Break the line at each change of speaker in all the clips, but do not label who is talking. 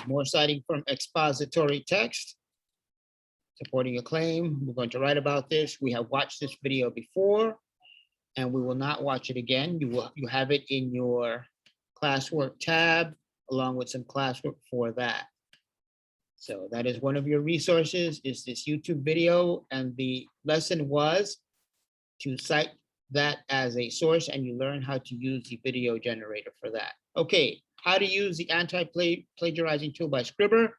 More citing from expository text. Supporting a claim. We're going to write about this. We have watched this video before, and we will not watch it again. You have it in your classwork tab, along with some classwork for that. So that is one of your resources, is this YouTube video, and the lesson was to cite that as a source, and you learn how to use the video generator for that. Okay, how to use the anti-plagiarizing tool by Scribr.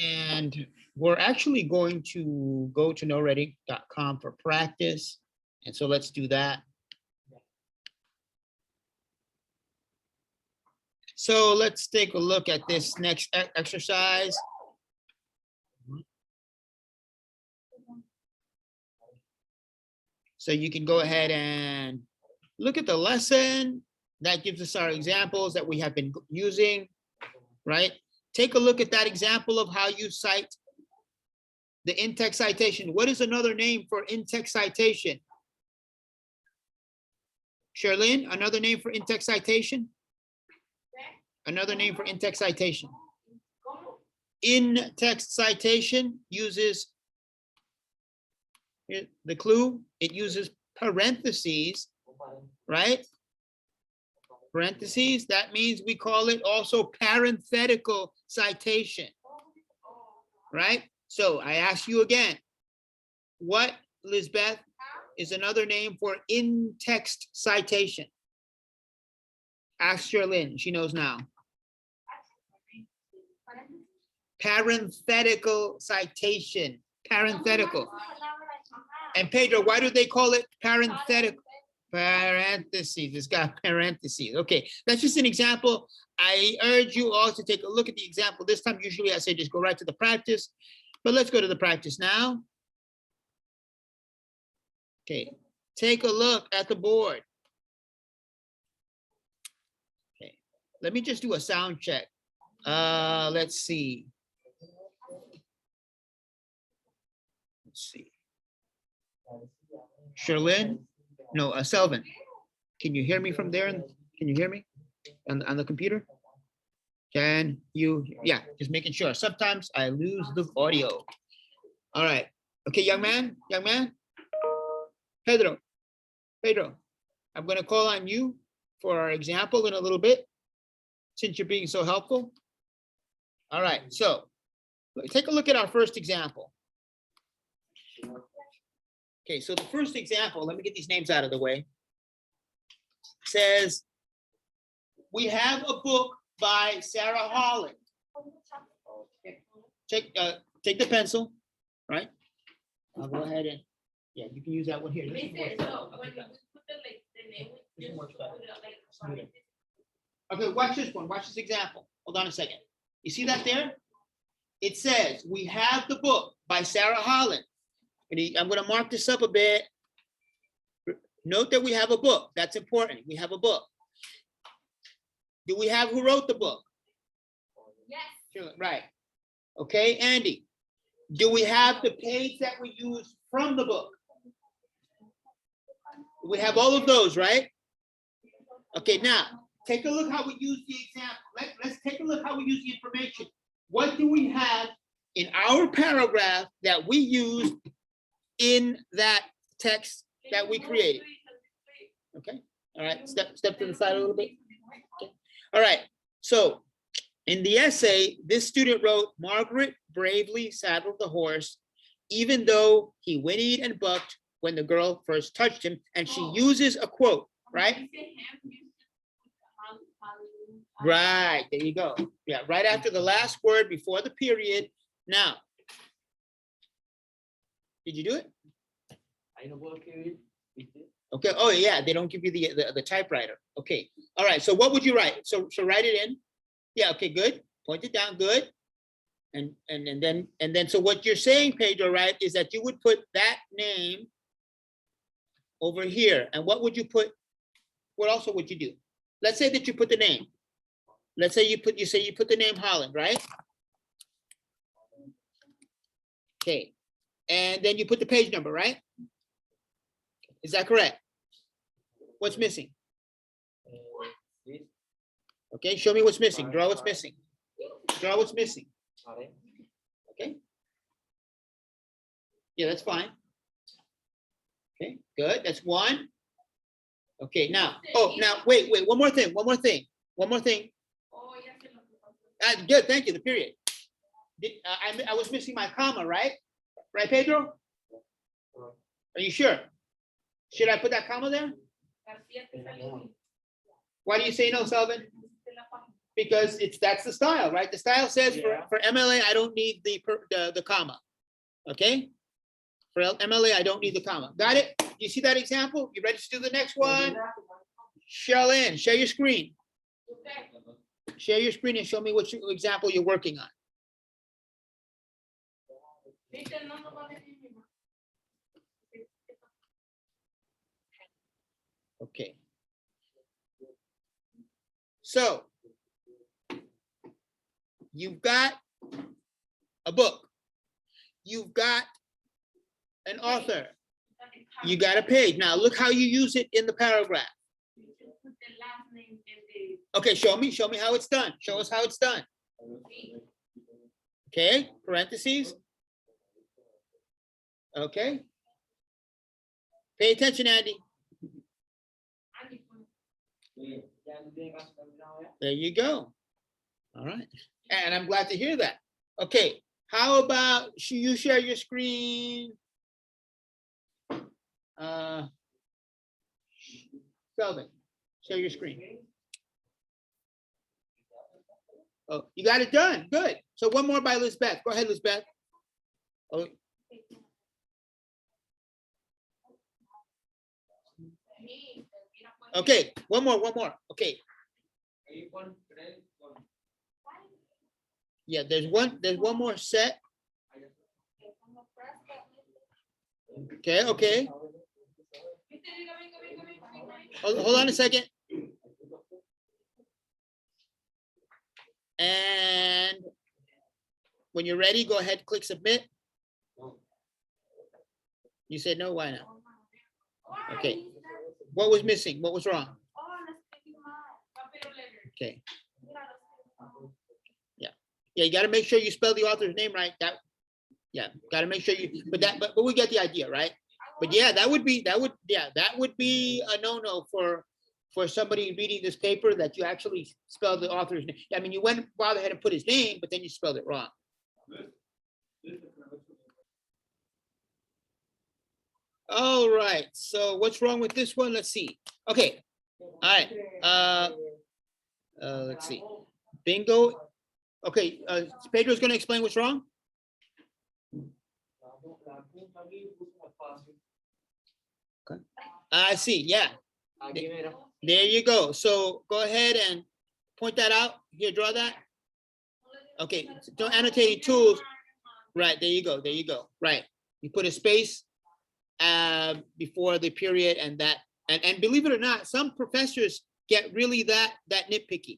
And we're actually going to go to noredink.com for practice. And so let's do that. So let's take a look at this next exercise. So you can go ahead and look at the lesson. That gives us our examples that we have been using, right? Take a look at that example of how you cite the in-text citation. What is another name for in-text citation? Sherlyn, another name for in-text citation? Another name for in-text citation. In-text citation uses, the clue, it uses parentheses, right? Parentheses, that means we call it also parenthetical citation, right? So I ask you again, what, Lisbeth, is another name for in-text citation? Ask Sherlyn, she knows now. Parenthetical citation, parenthetical. And Pedro, why do they call it parenthetical? Parentheses, it's got parentheses. Okay, that's just an example. I urge you all to take a look at the example. This time, usually I say just go right to the practice, but let's go to the practice now. Okay, take a look at the board. Okay, let me just do a sound check. Let's see. Let's see. Sherlyn? No, Selvin. Can you hear me from there? Can you hear me on the computer? Can you? Yeah, just making sure. Sometimes I lose the audio. All right. Okay, young man, Pedro, I'm going to call on you for our example in a little bit, since you're being so helpful. All right, so take a look at our first example. Okay, so the first example, let me get these names out of the way, says, we have a book by Sarah Holland. Okay. Take the pencil, right? I'll go ahead and, yeah, you can use that one here. Okay, watch this one, watch this example. Hold on a second. You see that there? It says, we have the book by Sarah Holland. I'm going to mark this up a bit. Note that we have a book. That's important. We have a book. Do we have who wrote the book? Yes. Sure, right. Okay, Andy. Do we have the page that we use from the book? We have all of those, right? Okay, now take a look how we use the example. Let's take a look how we use the information. What do we have in our paragraph that we use in that text that we created? Okay, all right, step to the side a little bit. Okay. All right, so in the essay, this student wrote, Margaret bravely saddled the horse, even though he whinnied and bucked when the girl first touched him, and she uses a quote, right? Right, there you go. Yeah, right after the last word before the period. Now, did you do it? Okay, oh yeah, they don't give you the typewriter. Okay, all right, so what would you write? So write it in. Yeah, okay, good. Point it down, good. And then so what you're saying, Pedro, right, is that you would put that name over here. And what would you put? What also would you do? Let's say that you put the name. Let's say you put the name Holland, right? Okay. And then you put the page number, right? Is that correct? What's missing? Okay, show me what's missing. Draw what's missing. Draw what's missing. Okay. Yeah, that's fine. Okay, good. That's one. Okay, now, wait, one more thing. Good, thank you, the period. I was missing my comma, right? Right, Pedro? Are you sure? Should I put that comma there? Why do you say no, Selvin? Because that's the style, right? The style says for MLA, I don't need the comma. Okay? For MLA, I don't need the comma. Got it? You see that example? You ready to do the next one? Share your screen. Share your screen and show me what example you're working on. Okay. So you've got a book. You've got an author. You got a page. Now look how you use it in the paragraph. Okay, show me how it's done. Show us how it's done. Okay, parentheses. Okay. Pay attention, Andy. There you go. All right. And I'm glad to hear that. Okay. How about you share your screen? Selvin, share your screen. Oh, you got it done. Good. So one more by Lisbeth. Go ahead, Lisbeth. Oh. Okay, one more. Okay. Yeah, there's one more set. Okay. Hold on a second. And when you're ready, go ahead, click submit. You said no, why not? Okay. What was missing? What was wrong? Okay. Yeah, you got to make sure you spell the author's name right. Got to make sure you, but we get the idea, right? But yeah, that would be a no-no for somebody reading this paper, that you actually spell the author's name. I mean, you went ahead and put his name, but then you spelled it wrong. All right, so what's wrong with this one? Let's see. Okay, all right. Let's see. Bingo. Okay, Pedro's going to explain what's wrong. Okay. I see. Yeah. There you go. So go ahead and point that out. Here, draw that. Okay. So annotating tools. Right. There you go. Right. You put a space before the period and that. And believe it or not, some professors get really that nitpicky.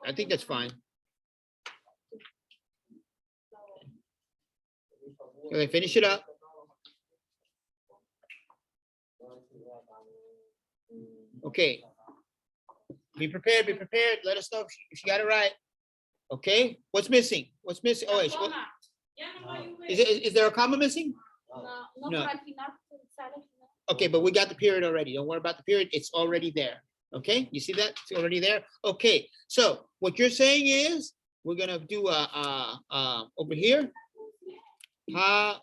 I think that's fine. Okay, finish it up. Okay. Be prepared. Let us know if you got it right. Okay. What's missing? Oh, wait. Is there a comma missing? No. Okay, but we got the period already. Don't worry about the period. It's already there. Okay, you see that? It's already there. Okay, so what you're saying is we're gonna do over here. I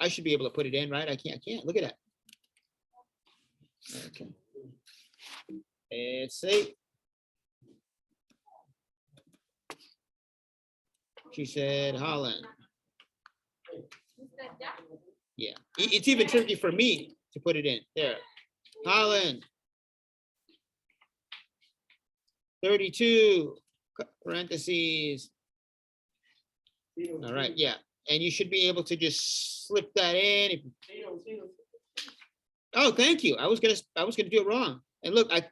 should be able to put it in, right? I can't. Look at that. Okay. Let's see. She said Holland. Yeah, it's even tricky for me to put it in there. Holland. 32 parentheses. All right, yeah, and you should be able to just slip that in. Oh, thank you. I was gonna do it wrong. And look, I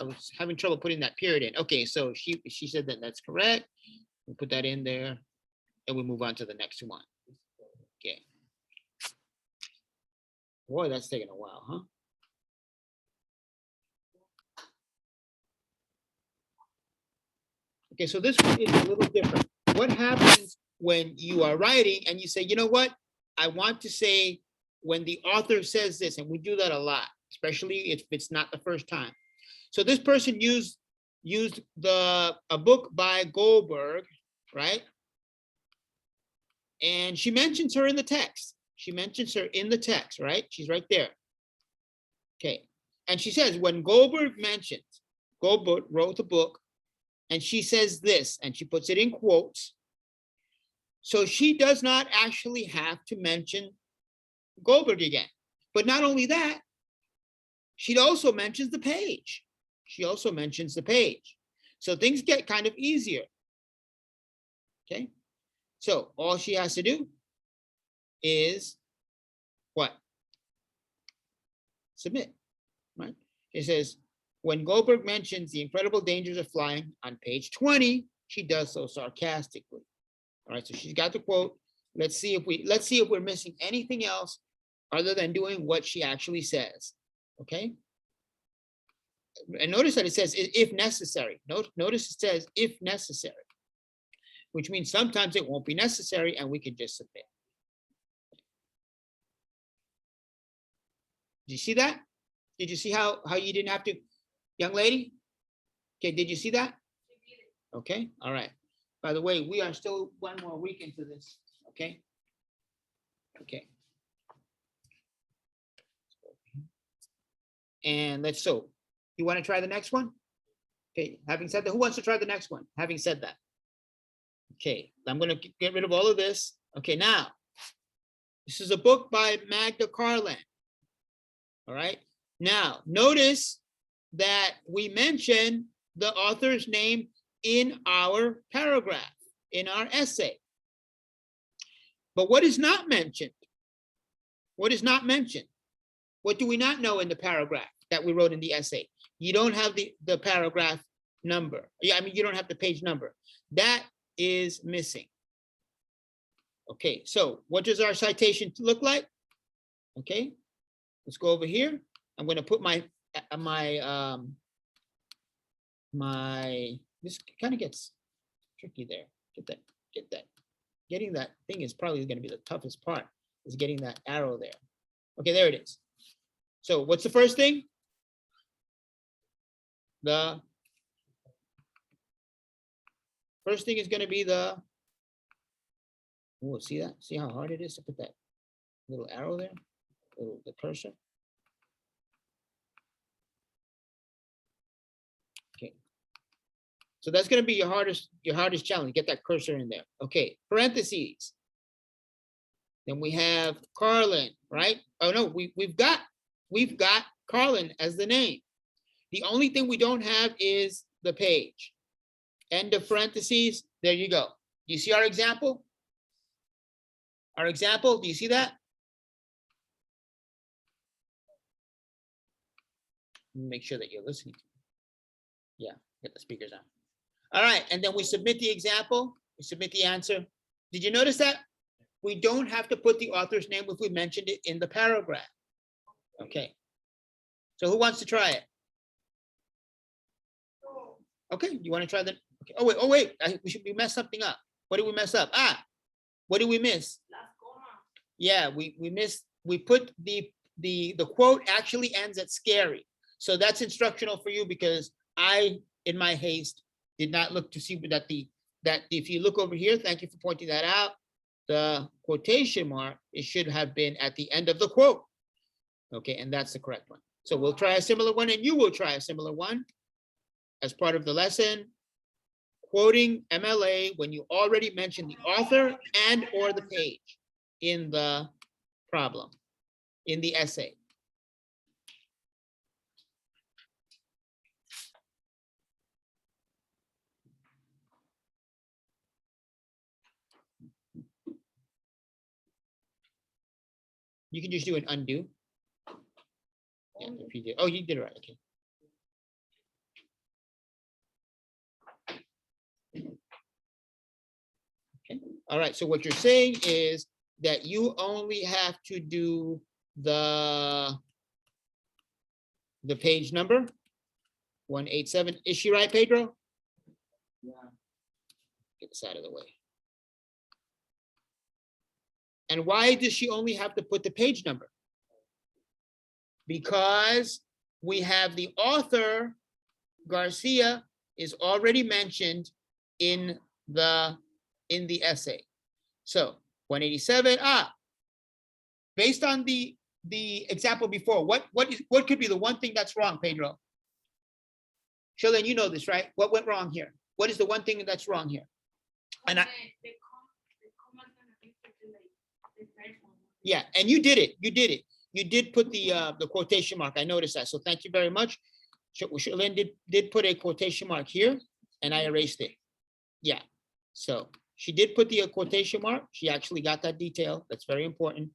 was having trouble putting that period in. Okay, so she said that that's correct. We'll put that in there, and we move on to the next one. Okay. Boy, that's taking a while, huh? Okay, so this one is a little different. What happens when you are writing and you say, you know what? I want to say when the author says this, and we do that a lot, especially if it's not the first time. So this person used a book by Goldberg, right? And she mentions her in the text. She mentions her in the text, right? She's right there. Okay. And she says, when Goldberg wrote the book, and she says this, and she puts it in quotes. So she does not actually have to mention Goldberg again. But not only that, she also mentions the page. She also mentions the page. So things get kind of easier. Okay. So all she has to do is what? Submit, right? It says, when Goldberg mentions the incredible dangers of flying on page 20, she does so sarcastically. All right, so she's got the quote. Let's see if we're missing anything else other than doing what she actually says. Okay. And notice that it says if necessary. Notice it says if necessary, which means sometimes it won't be necessary and we can just submit. Did you see that? Did you see how you didn't have to, young lady? Okay, did you see that? Okay, all right. By the way, we are still one more week into this, okay? Okay. And so you want to try the next one? Okay, having said that, who wants to try the next one? Having said that. Okay, I'm going to get rid of all of this. Okay, now, this is a book by Magda Carlin. All right, now notice that we mention the author's name in our paragraph, in our essay. But what is not mentioned? What is not mentioned? What do we not know in the paragraph that we wrote in the essay? You don't have the paragraph number. Yeah, I mean, you don't have the page number. That is missing. Okay, so what does our citation look like? Okay, let's go over here. I'm going to put this kind of gets tricky there. Get that. Getting that thing is probably going to be the toughest part, is getting that arrow there. Okay, there it is. So what's the first thing? The first thing is going to be the, oh, see that? See how hard it is to put that little arrow there? The cursor. Okay. So that's going to be your hardest challenge. Get that cursor in there. Okay. Parentheses. Then we have Carlin, right? Oh no, we've got Carlin as the name. The only thing we don't have is the page. End of parentheses. There you go. Do you see our example? Our example, do you see that? Make sure that you're listening to me. Yeah, get the speakers on. All right, and then we submit the example, we submit the answer. Did you notice that? We don't have to put the author's name if we mentioned it in the paragraph. Okay. So who wants to try it? Okay, you want to try the, okay. Oh wait, we messed something up. What did we mess up? What did we miss? Yeah, we missed, we put the quote actually ends at scary. So that's instructional for you because I, in my haste, did not look to see that if you look over here, thank you for pointing that out, the quotation mark, it should have been at the end of the quote. Okay, and that's the correct one. So we'll try a similar one and you will try a similar one as part of the lesson. Quoting MLA when you already mentioned the author and or the page in the problem, in the essay. You can just do an undo. Yeah, if you did. Oh, you did it right. Okay. Okay. All right. So what you're saying is that you only have to do the page number 187. Is she right, Pedro?
Yeah.
Get this out of the way. And why does she only have to put the page number? Because we have the author, Garcia, is already mentioned in the essay. So 187, based on the example before, what could be the one thing that's wrong, Pedro? Shalane, you know this, right? What went wrong here? What is the one thing that's wrong here? And yeah, and you did it. You did it. You did put the quotation mark. I noticed that. So thank you very much. Shalane did put a quotation mark here, and I erased it. Yeah. So she did put the quotation mark. She actually got that detail. That's very important.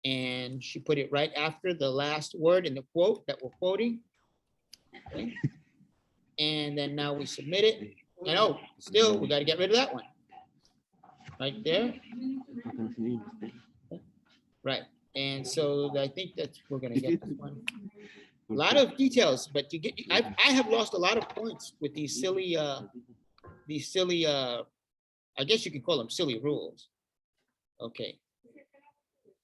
And she put it right after the last word in the quote that we're quoting. Okay. And then now we submit it. And oh, still, we got to get rid of that one. Right there. Right. And so I think that we're going to get this one. A lot of details, but you get, I have lost a lot of points with these silly, I guess you could call them silly rules. Okay.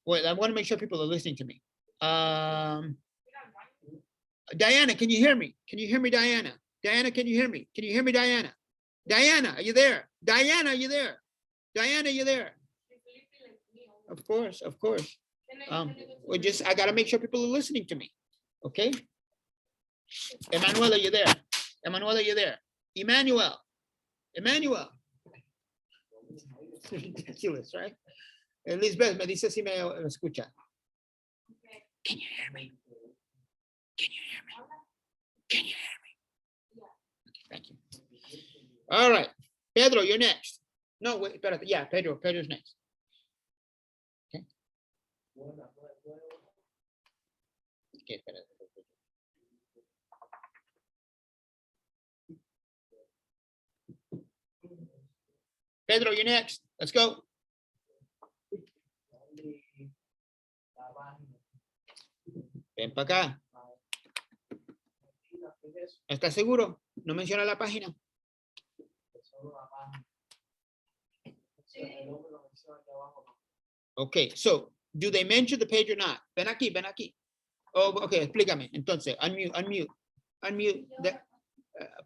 Well, I want to make sure people are listening to me. Diana, can you hear me? Can you hear me, Diana? Diana, can you hear me? Can you hear me, Diana? Diana, are you there? Diana, are you there? Diana, are you there? Of course, of course. I gotta make sure people are listening to me. Okay. Emmanuel, are you there? Emmanuel, are you there? Emmanuel. Emmanuel. Ridiculous, right? Elizabeth, me dice si me escucha. Can you hear me? Can you hear me? Can you hear me? Okay, thank you. All right. Pedro, you're next. No, wait, espérate. Yeah, Pedro's next. Okay. Okay, espérate. Pedro, you're next. Let's go. Ven para acá. ¿Estás seguro? No menciona la página. Okay, so do they mention the page or not? Ven aquí, ven aquí. Oh, okay, explícame. Entonces, unmute.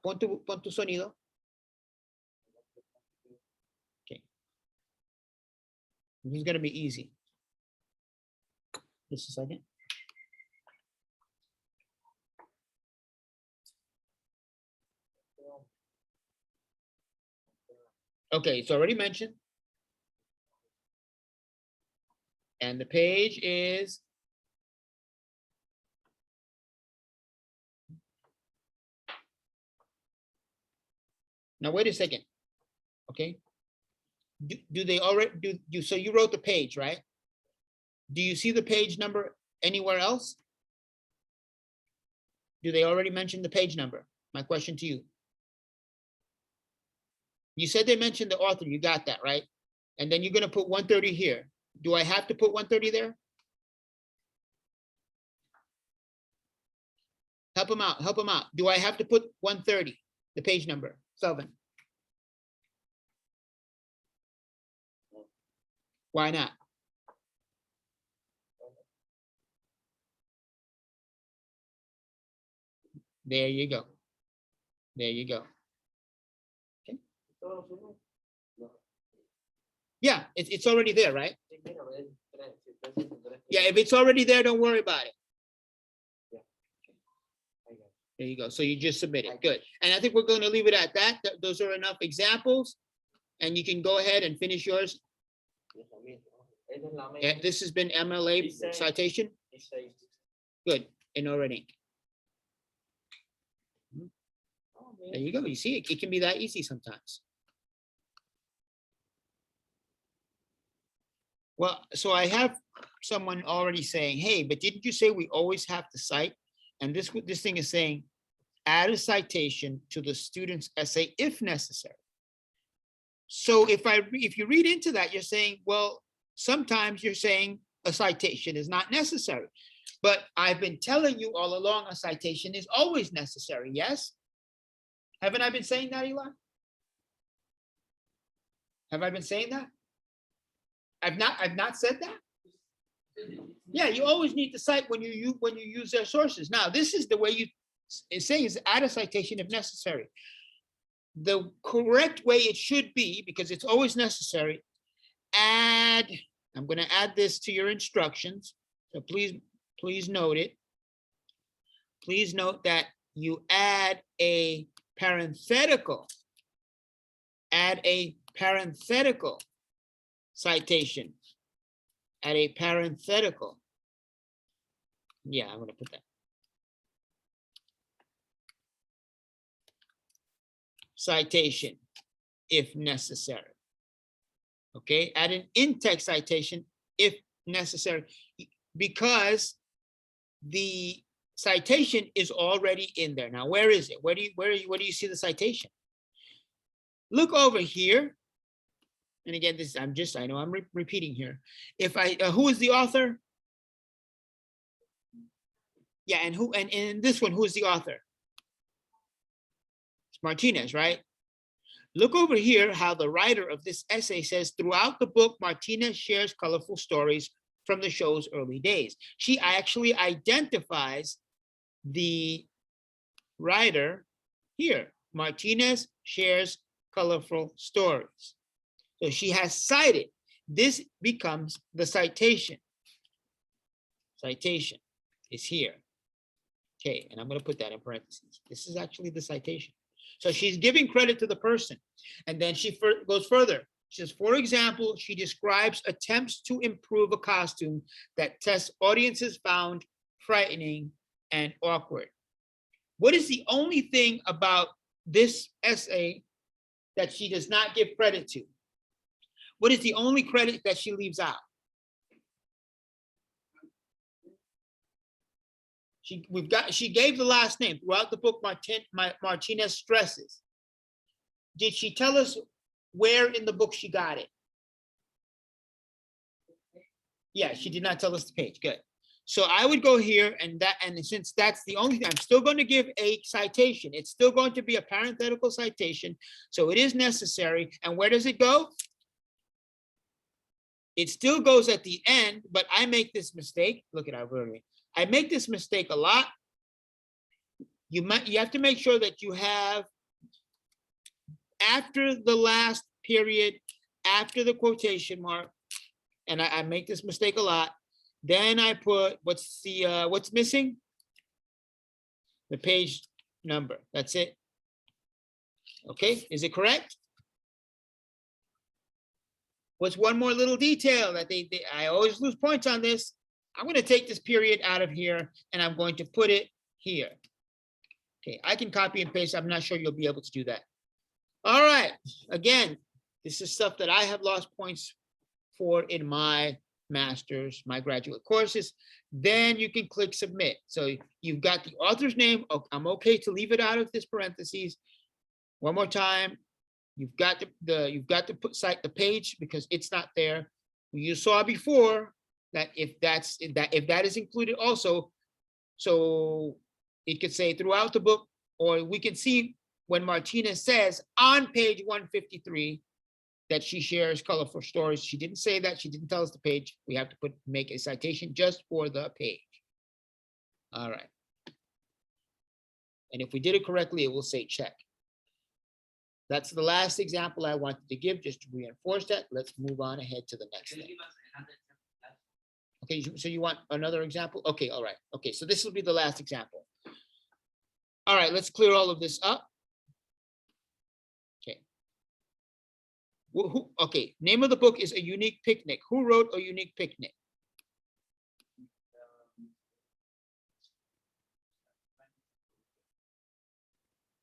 Pon tu sonido. Okay. This is going to be easy. Just a second. Okay, it's already mentioned. And the page is now wait a second. Okay. Do they already do so you wrote the page, right? Do you see the page number anywhere else? Do they already mention the page number? My question to you. You said they mentioned the author, you got that, right? And then you're going to put 130 here. Do I have to put 130 there? Help them out, help them out. Do I have to put 130, the page number, Selvin? Why not? There you go. There you go. Okay. Yeah, it's already there, right? Yeah, if it's already there, don't worry about it. There you go. So you just submit it. Good. And I think we're going to leave it at that. Those are enough examples. And you can go ahead and finish yours. Yeah, this has been MLA Citation. Good. In Noredink. There you go. You see, it can be that easy sometimes. Well, so I have someone already saying, hey, but didn't you say we always have to cite? And this thing is saying, add a citation to the student's essay if necessary. So if you read into that, you're saying, well, sometimes you're saying a citation is not necessary. But I've been telling you all along, a citation is always necessary, yes? Haven't I been saying that, Eli? Have I been saying that? I've not said that? Yeah, you always need to cite when you use their sources. Now, this is the way it's saying is add a citation if necessary. The correct way it should be, because it's always necessary, add, I'm going to add this to your instructions. So please note it. Please note that you add a parenthetical. Add a parenthetical citation. Add a parenthetical. Yeah, I'm going to put that. Citation, if necessary. Okay, add an in-text citation if necessary, because the citation is already in there. Now, where is it? Where do you see the citation? Look over here. And again, this I know I'm repeating here. If who is the author? Yeah, and in this one, who is the author? It's Martinez, right? Look over here how the writer of this essay says, throughout the book, Martinez shares colorful stories from the show's early days. She actually identifies the writer here. Martinez shares colorful stories. So she has cited. This becomes the citation. Citation is here. Okay, and I'm going to put that in parentheses. This is actually the citation. So she's giving credit to the person. And then she goes further. She says, for example, she describes attempts to improve a costume that test audiences found frightening and awkward. What is the only thing about this essay that she does not give credit to? What is the only credit that she leaves out? She gave the last name throughout the book. Martinez stresses. Did she tell us where in the book she got it? Yeah, she did not tell us the page. Good. So I would go here, and since that's the only thing, I'm still going to give a citation. It's still going to be a parenthetical citation, so it is necessary. And where does it go? It still goes at the end, but I make this mistake. Look at our wording. I make this mistake a lot. You have to make sure that you have after the last period, after the quotation mark, and I make this mistake a lot. Then I put what's missing? The page number. That's it. Okay, is it correct? What's one more little detail that I always lose points on this? I'm going to take this period out of here and I'm going to put it here. Okay, I can copy and paste. I'm not sure you'll be able to do that. All right, again, this is stuff that I have lost points for in my master's, my graduate courses. Then you can click submit. So you've got the author's name. I'm okay to leave it out of this parentheses. One more time, you've got to cite the page because it's not there. You saw before that if that is included also, so it could say throughout the book, or we can see when Martinez says on page 153 that she shares colorful stories. She didn't say that. She didn't tell us the page. We have to make a citation just for the page. All right. And if we did it correctly, it will say check. That's the last example I wanted to give just to reinforce that. Let's move on ahead to the next thing. Okay, so you want another example? Okay, all right. Okay, so this will be the last example. All right, let's clear all of this up. Okay. Okay, name of the book is A Unique Picnic. Who wrote A Unique Picnic?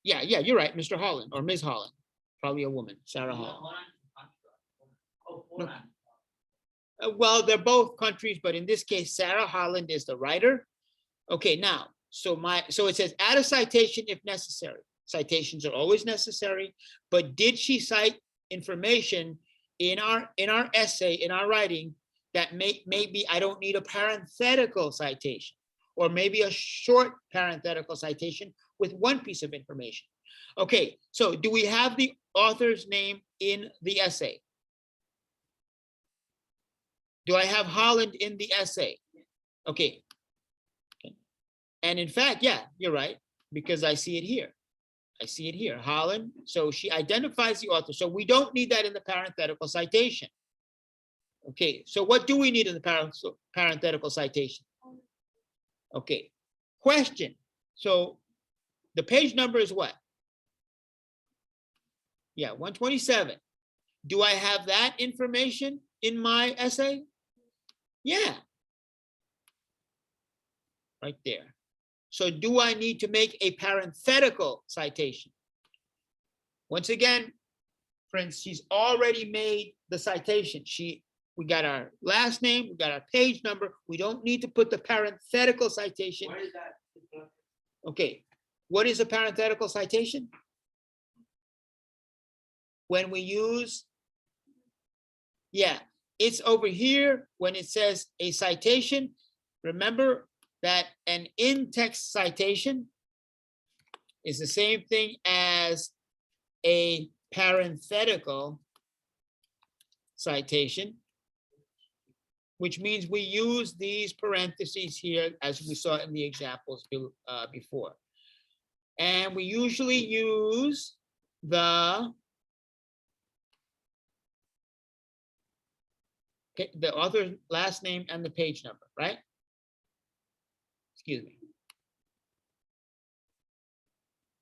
Yeah, you're right, Mr. Holland or Ms. Holland. Probably a woman, Sarah Holland. No. Well, they're both countries, but in this case, Sarah Holland is the writer. Okay, now, so it says add a citation if necessary. Citations are always necessary, but did she cite information in our essay, in our writing, that maybe I don't need a parenthetical citation, or maybe a short parenthetical citation with one piece of information. Okay, so do we have the author's name in the essay? Do I have Holland in the essay? Okay. And in fact, yeah, you're right, because I see it here. I see it here, Holland. So she identifies the author. So we don't need that in the parenthetical citation. Okay, so what do we need in the parenthetical citation? Okay, question. So the page number is what? Yeah, 127. Do I have that information in my essay? Yeah. Right there. So do I need to make a parenthetical citation? Once again, friends, she's already made the citation. We got our last name, we got our page number. We don't need to put the parenthetical citation.
Why is that?
Okay, what is a parenthetical citation? When we use, yeah, it's over here when it says a citation. Remember that an in-text citation is the same thing as a parenthetical citation, which means we use these parentheses here as we saw in the examples before. And we usually use the author's last name and the page number, right? Excuse me.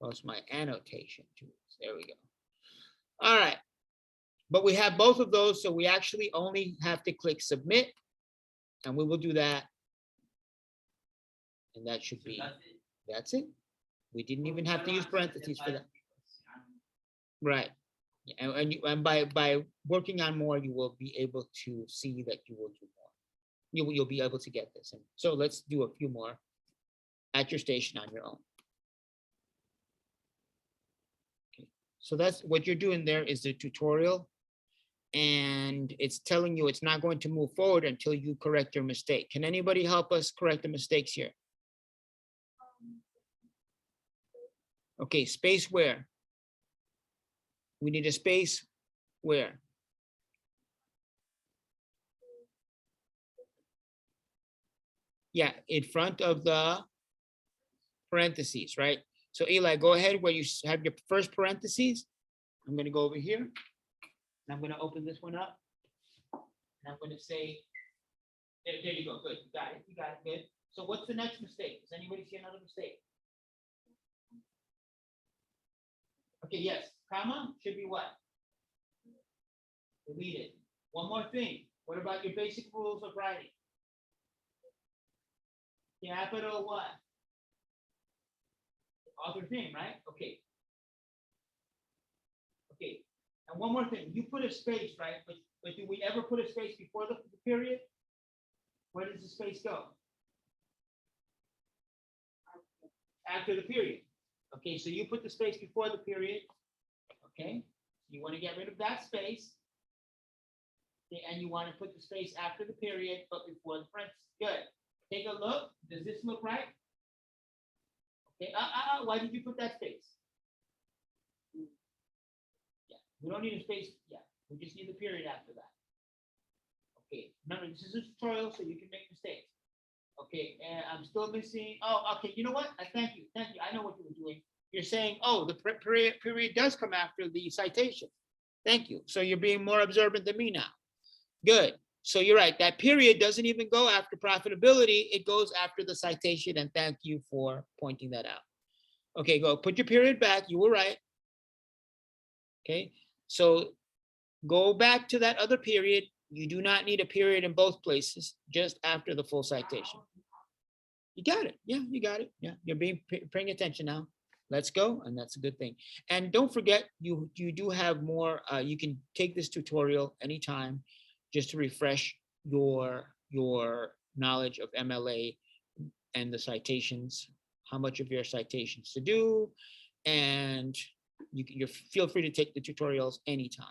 That's my annotation tools. There we go. All right. But we have both of those, so we actually only have to click submit, and we will do that. And that should be, that's it. We didn't even have to use parentheses for that. Right. And by working on more, you will be able to see that you will do more. You'll be able to get this. And so let's do a few more at your station on your own. Okay. So that's what you're doing there is the tutorial. And it's telling you it's not going to move forward until you correct your mistake. Can anybody help us correct the mistakes here? Okay, space where? We need a space where? Yeah, in front of the parentheses, right? So Eli, go ahead where you have your first parentheses. I'm going to go over here. And I'm going to open this one up. And I'm going to say, there you go. Good. You got it. You got it. Good. So what's the next mistake? Does anybody see another mistake? Okay, yes. Comma should be what? Deleted. One more thing. What about your basic rules of writing? Capital what? Author's name, right? Okay. Okay. And one more thing. You put a space, right? But do we ever put a space before the period? Where does the space go? After the period. Okay, so you put the space before the period. Okay. You want to get rid of that space. Okay, and you want to put the space after the period, but before the parentheses. Good. Take a look. Does this look right? Okay. Why did you put that space? Yeah. We don't need a space. Yeah. We just need the period after that. Okay. Remember, this is a tutorial, so you can make mistakes. Okay. And I'm still missing. Oh, okay. You know what? Thank you. Thank you. I know what you were doing. You're saying, oh, the period does come after the citation. Thank you. So you're being more observant than me now. Good. So you're right. That period doesn't even go after profitability. It goes after the citation. And thank you for pointing that out. Okay, go put your period back. You were right. Okay. So go back to that other period. You do not need a period in both places, just after the full citation. You got it. Yeah, you got it. Yeah, you're paying attention now. Let's go, and that's a good thing. And don't forget, you do have more. You can take this tutorial anytime, just to refresh your knowledge of MLA and the citations, how much of your citations to do, and you feel free to take the tutorials anytime.